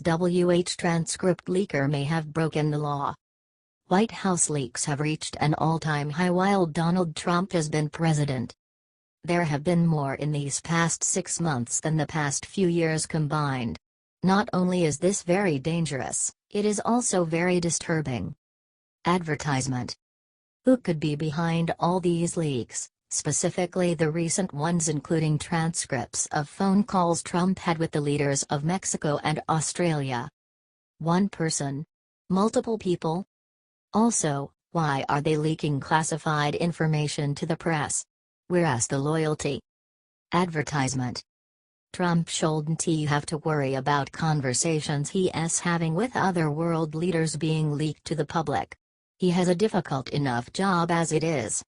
Transcript leaker may have broken the law. White House leaks have reached an all-time high while Donald Trump has been president. There have been more in these past 6 months than the past few years combined. Not only is this very dangerous, it is also very disturbing. Advertisement. Who could be behind all these leaks, specifically the recent ones including transcripts of phone calls Trump had with the leaders of Mexico and Australia? One person? Multiple people? Also, why are they leaking classified information to the press? Where's the loyalty? Advertisement. Trump shouldn't have to worry about conversations he's having with other world leaders being leaked to the public. He has a difficult enough job as it is.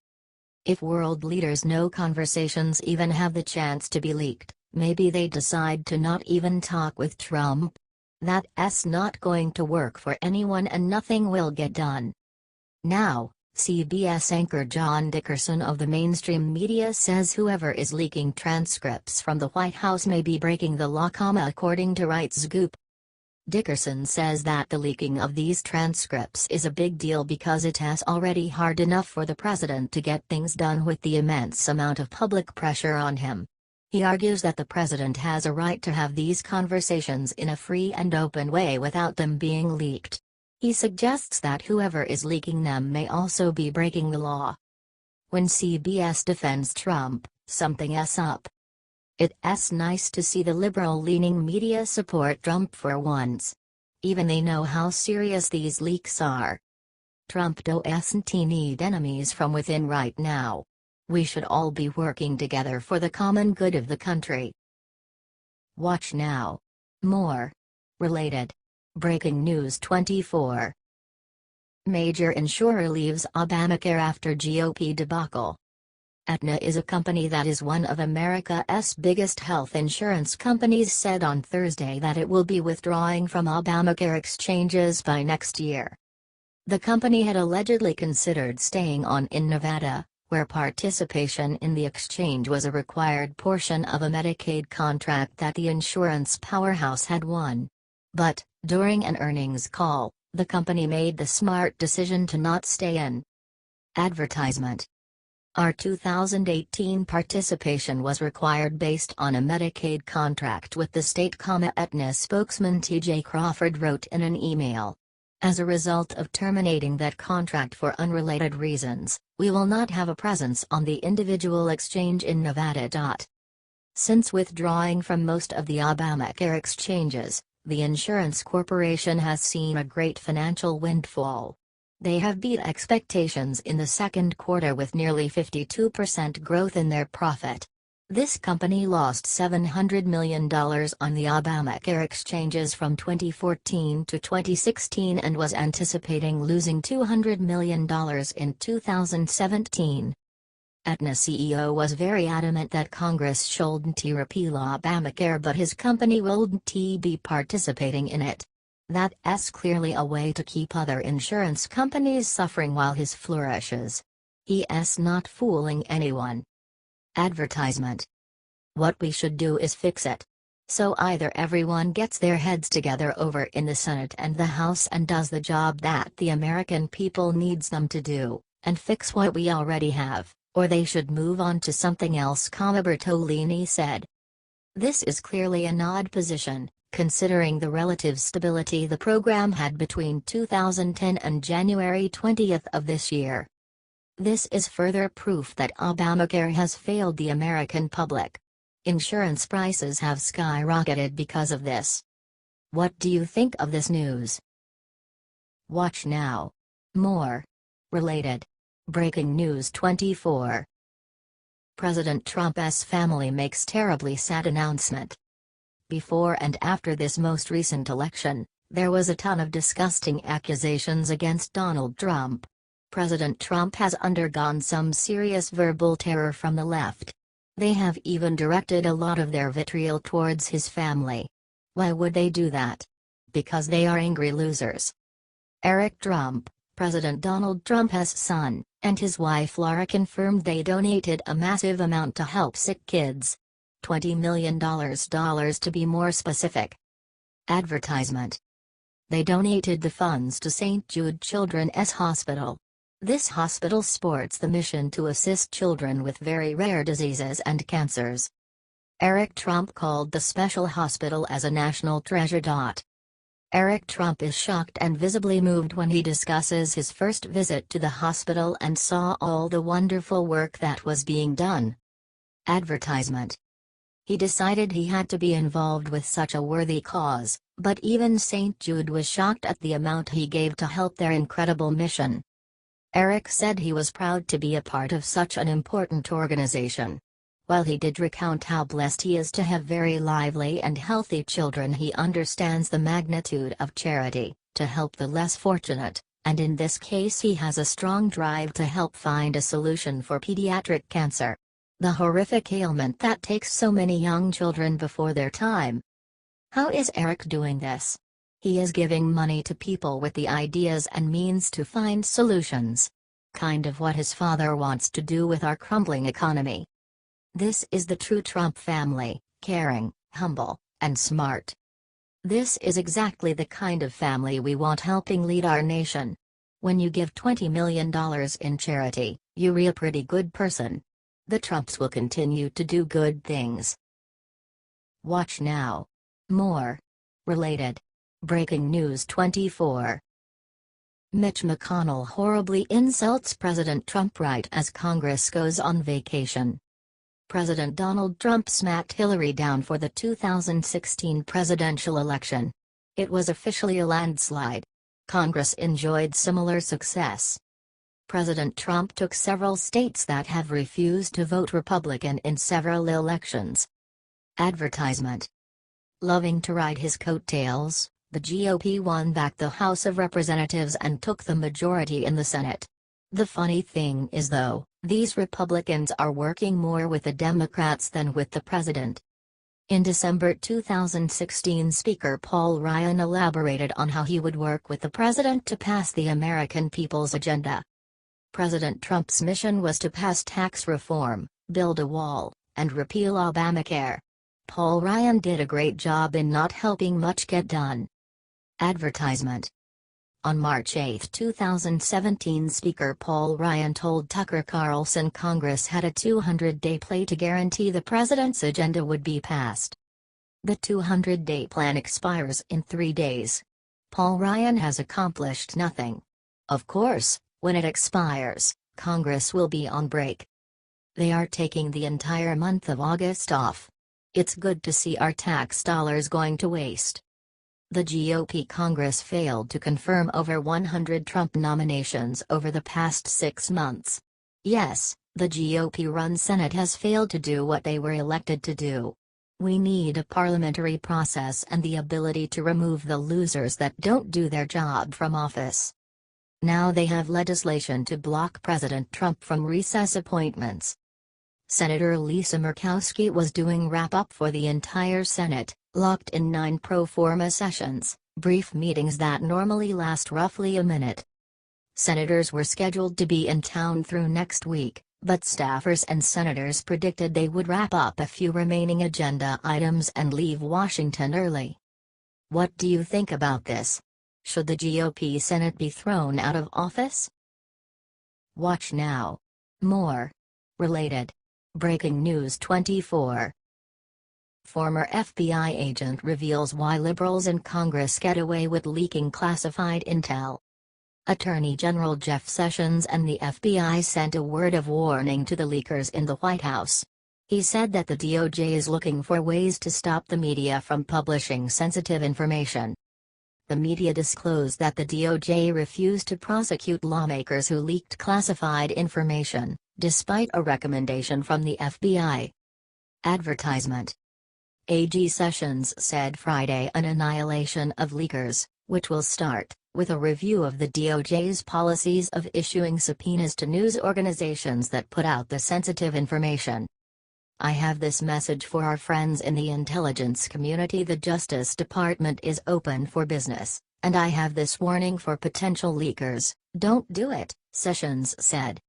If world leaders know conversations even have the chance to be leaked, maybe they decide to not even talk with Trump. That's not going to work for anyone and nothing will get done. Now, CBS anchor John Dickerson of the mainstream media says whoever is leaking transcripts from the White House may be breaking the law, according to RightScoop. Dickerson says that the leaking of these transcripts is a big deal because it's already hard enough for the president to get things done with the immense amount of public pressure on him. He argues that the president has a right to have these conversations in a free and open way without them being leaked. He suggests that whoever is leaking them may also be breaking the law. When CBS defends Trump, something's up. It's nice to see the liberal-leaning media support Trump for once. Even they know how serious these leaks are. Trump doesn't need enemies from within right now. We should all be working together for the common good of the country. Watch now. More. Related. Breaking News 24. Major insurer leaves Obamacare after GOP debacle. Aetna is a company that is one of America's biggest health insurance companies, said on Thursday that it will be withdrawing from Obamacare exchanges by next year. The company had allegedly considered staying on in Nevada, where participation in the exchange was a required portion of a Medicaid contract that the insurance powerhouse had won. But, during an earnings call, the company made the smart decision to not stay in. Advertisement. Our 2018 participation was required based on a Medicaid contract with the state, Aetna spokesman T.J. Crawford wrote in an email. As a result of terminating that contract for unrelated reasons, we will not have a presence on the individual exchange in Nevada. Since withdrawing from most of the Obamacare exchanges, the insurance corporation has seen a great financial windfall. They have beat expectations in the second quarter with nearly 52% growth in their profit. This company lost $700 million on the Obamacare exchanges from 2014 to 2016 and was anticipating losing $200 million in 2017. Aetna CEO was very adamant that Congress shouldn't repeal Obamacare, but his company wouldn't be participating in it. That's clearly a way to keep other insurance companies suffering while his flourishes. He's not fooling anyone. Advertisement. What we should do is fix it. So either everyone gets their heads together over in the Senate and the House and does the job that the American people needs them to do, and fix what we already have, or they should move on to something else, Bertolini said. This is clearly an odd position, considering the relative stability the program had between 2010 and January 20 of this year. This is further proof that Obamacare has failed the American public. Insurance prices have skyrocketed because of this. What do you think of this news? Watch now. More. Related. Breaking News 24. President Trump's family makes terribly sad announcement. Before and after this most recent election, there was a ton of disgusting accusations against Donald Trump. President Trump has undergone some serious verbal terror from the left. They have even directed a lot of their vitriol towards his family. Why would they do that? Because they are angry losers. Eric Trump, President Donald Trump's son, and his wife Laura confirmed they donated a massive amount to help sick kids. $20 million to be more specific. Advertisement. They donated the funds to St. Jude Children's Hospital. This hospital sports the mission to assist children with very rare diseases and cancers. Eric Trump called the special hospital as a national treasure. Eric Trump is shocked and visibly moved when he discusses his first visit to the hospital and saw all the wonderful work that was being done. Advertisement. He decided he had to be involved with such a worthy cause, but even St. Jude was shocked at the amount he gave to help their incredible mission. Eric said he was proud to be a part of such an important organization. While he did recount how blessed he is to have very lively and healthy children, he understands the magnitude of charity, to help the less fortunate, and in this case he has a strong drive to help find a solution for pediatric cancer. The horrific ailment that takes so many young children before their time. How is Eric doing this? He is giving money to people with the ideas and means to find solutions. Kind of what his father wants to do with our crumbling economy. This is the true Trump family, caring, humble, and smart. This is exactly the kind of family we want helping lead our nation. When you give $20 million in charity, you're a pretty good person. The Trumps will continue to do good things. Watch now. More. Related. Breaking News 24. Mitch McConnell horribly insults President Trump right as Congress goes on vacation. President Donald Trump smacked Hillary down for the 2016 presidential election. It was officially a landslide. Congress enjoyed similar success. President Trump took several states that have refused to vote Republican in several elections. Advertisement. Loving to ride his coattails, the GOP won back the House of Representatives and took the majority in the Senate. The funny thing is, though, these Republicans are working more with the Democrats than with the president. In December 2016, Speaker Paul Ryan elaborated on how he would work with the president to pass the American people's agenda. President Trump's mission was to pass tax reform, build a wall, and repeal Obamacare. Paul Ryan did a great job in not helping much get done. Advertisement. On March 8, 2017, Speaker Paul Ryan told Tucker Carlson Congress had a 200-day plan to guarantee the president's agenda would be passed. The 200-day plan expires in 3 days. Paul Ryan has accomplished nothing. Of course, when it expires, Congress will be on break. They are taking the entire month of August off. It's good to see our tax dollars going to waste. The GOP Congress failed to confirm over 100 Trump nominations over the past 6 months. Yes, the GOP-run Senate has failed to do what they were elected to do. We need a parliamentary process and the ability to remove the losers that don't do their job from office. Now they have legislation to block President Trump from recess appointments. Senator Lisa Murkowski was doing wrap-up for the entire Senate, locked in 9 pro forma sessions, brief meetings that normally last roughly a minute. Senators were scheduled to be in town through next week, but staffers and senators predicted they would wrap up a few remaining agenda items and leave Washington early. What do you think about this? Should the GOP Senate be thrown out of office? Watch now. More. Related. Breaking News 24. Former FBI agent reveals why liberals in Congress get away with leaking classified intel. Attorney General Jeff Sessions and the FBI sent a word of warning to the leakers in the White House. He said that the DOJ is looking for ways to stop the media from publishing sensitive information. The media disclosed that the DOJ refused to prosecute lawmakers who leaked classified information, despite a recommendation from the FBI. Advertisement. AG Sessions said Friday an annihilation of leakers, which will start with a review of the DOJ's policies of issuing subpoenas to news organizations that put out the sensitive information. I have this message for our friends in the intelligence community: the Justice Department is open for business, and I have this warning for potential leakers: don't do it, Sessions said.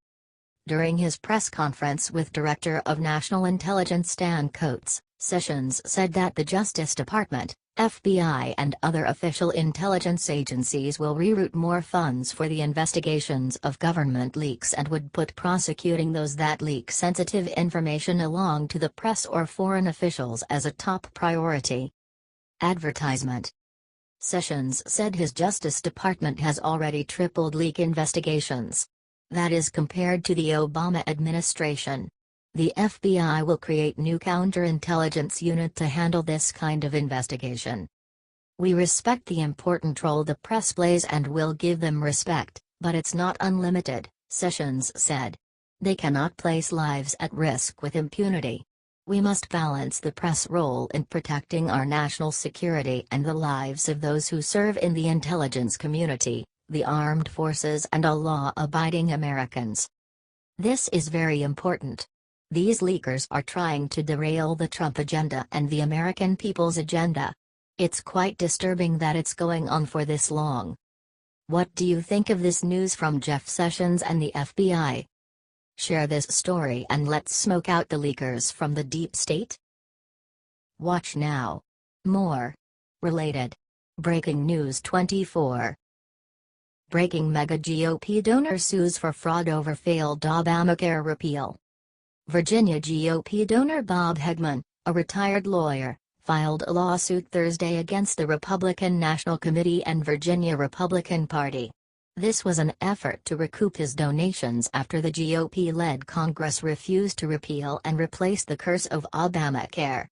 During his press conference with Director of National Intelligence Stan Coates, Sessions said that the Justice Department, FBI and other official intelligence agencies will reroute more funds for the investigations of government leaks and would put prosecuting those that leak sensitive information along to the press or foreign officials as a top priority. Advertisement. Sessions said his Justice Department has already tripled leak investigations. That is compared to the Obama administration. The FBI will create new counterintelligence unit to handle this kind of investigation. We respect the important role the press plays and will give them respect, but it's not unlimited, Sessions said. They cannot place lives at risk with impunity. We must balance the press role in protecting our national security and the lives of those who serve in the intelligence community, the armed forces and all law-abiding Americans. This is very important. These leakers are trying to derail the Trump agenda and the American people's agenda. It's quite disturbing that it's going on for this long. What do you think of this news from Jeff Sessions and the FBI? Share this story and let's smoke out the leakers from the deep state. Watch now. More. Related. Breaking News 24. Breaking mega GOP donor sues for fraud over failed Obamacare repeal. Virginia GOP donor Bob Hegman, a retired lawyer, filed a lawsuit Thursday against the Republican National Committee and Virginia Republican Party. This was an effort to recoup his donations after the GOP-led Congress refused to repeal and replace the curse of Obamacare.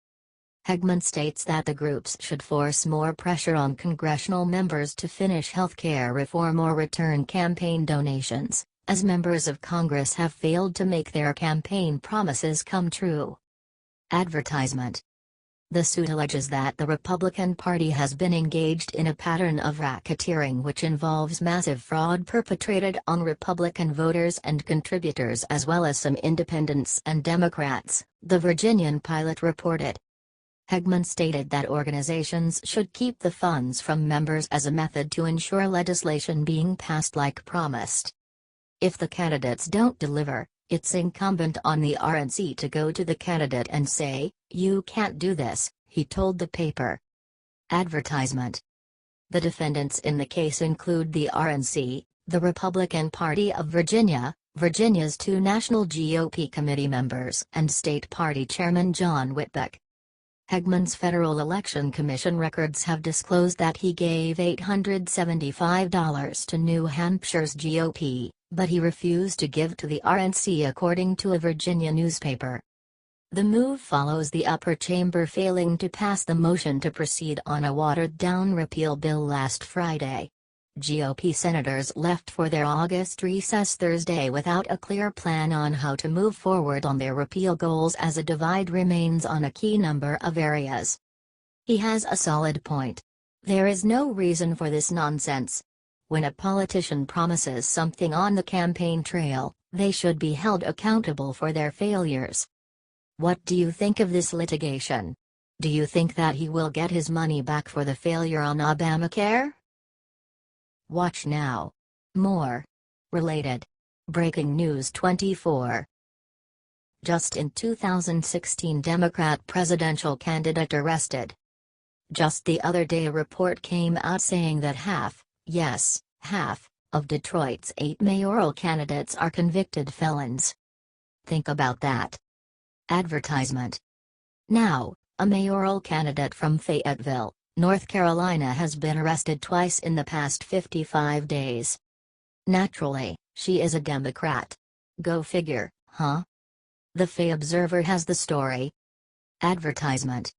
Hegman states that the groups should force more pressure on congressional members to finish health care reform or return campaign donations, as members of Congress have failed to make their campaign promises come true. Advertisement. The suit alleges that the Republican Party has been engaged in a pattern of racketeering which involves massive fraud perpetrated on Republican voters and contributors as well as some independents and Democrats, the Virginian Pilot reported. Hegman stated that organizations should keep the funds from members as a method to ensure legislation being passed like promised. If the candidates don't deliver, it's incumbent on the RNC to go to the candidate and say, "You can't do this," he told the paper. Advertisement. The defendants in the case include the RNC, the Republican Party of Virginia, Virginia's two national GOP committee members and state party chairman John Whitbeck. Hegman's Federal Election Commission records have disclosed that he gave $875 to New Hampshire's GOP, but he refused to give to the RNC according to a Virginia newspaper. The move follows the upper chamber failing to pass the motion to proceed on a watered-down repeal bill last Friday. GOP senators left for their August recess Thursday without a clear plan on how to move forward on their repeal goals as a divide remains on a key number of areas. He has a solid point. There is no reason for this nonsense. When a politician promises something on the campaign trail, they should be held accountable for their failures. What do you think of this litigation? Do you think that he will get his money back for the failure on Obamacare? Watch now. More. Related. Breaking News 24. Just in 2016 Democrat presidential candidate arrested. Just the other day a report came out saying that half, yes, half, of Detroit's 8 mayoral candidates are convicted felons. Think about that. Advertisement. Now, a mayoral candidate from Fayetteville, North Carolina has been arrested twice in the past 55 days. Naturally, she is a Democrat. Go figure, huh? The Fay Observer has the story. Advertisement.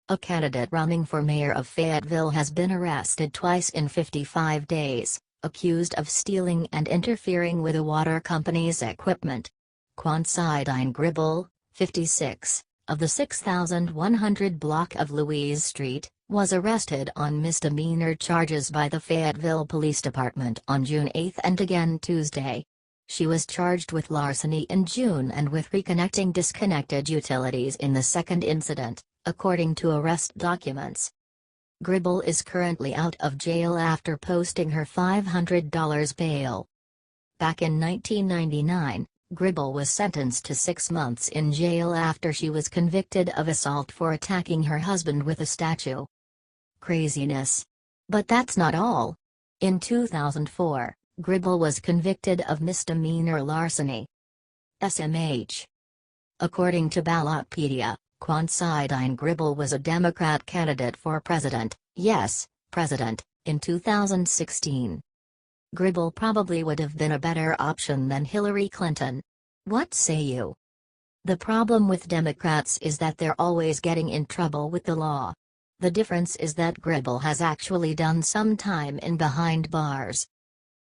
A candidate running for mayor of Fayetteville has been arrested twice in 55 days, accused of stealing and interfering with a water company's equipment. Considine Gribble, 56, of the 6100 block of Louise Street, was arrested on misdemeanor charges by the Fayetteville Police Department on June 8 and again Tuesday. She was charged with larceny in June and with reconnecting disconnected utilities in the second incident, according to arrest documents. Gribble is currently out of jail after posting her $500 bail. Back in 1999, Gribble was sentenced to 6 months in jail after she was convicted of assault for attacking her husband with a statue. Craziness. But that's not all. In 2004, Gribble was convicted of misdemeanor larceny. SMH. According to Ballotpedia, Considine Gribble was a Democrat candidate for president, yes, president, in 2016. Gribble probably would have been a better option than Hillary Clinton. What say you? The problem with Democrats is that they're always getting in trouble with the law. The difference is that Gribble has actually done some time in behind bars.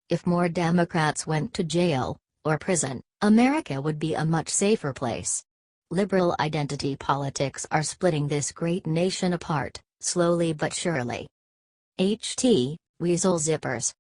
If more Democrats went to jail, or prison, America would be a much safer place. Liberal identity politics are splitting this great nation apart, slowly but surely. HT, Weasel Zippers.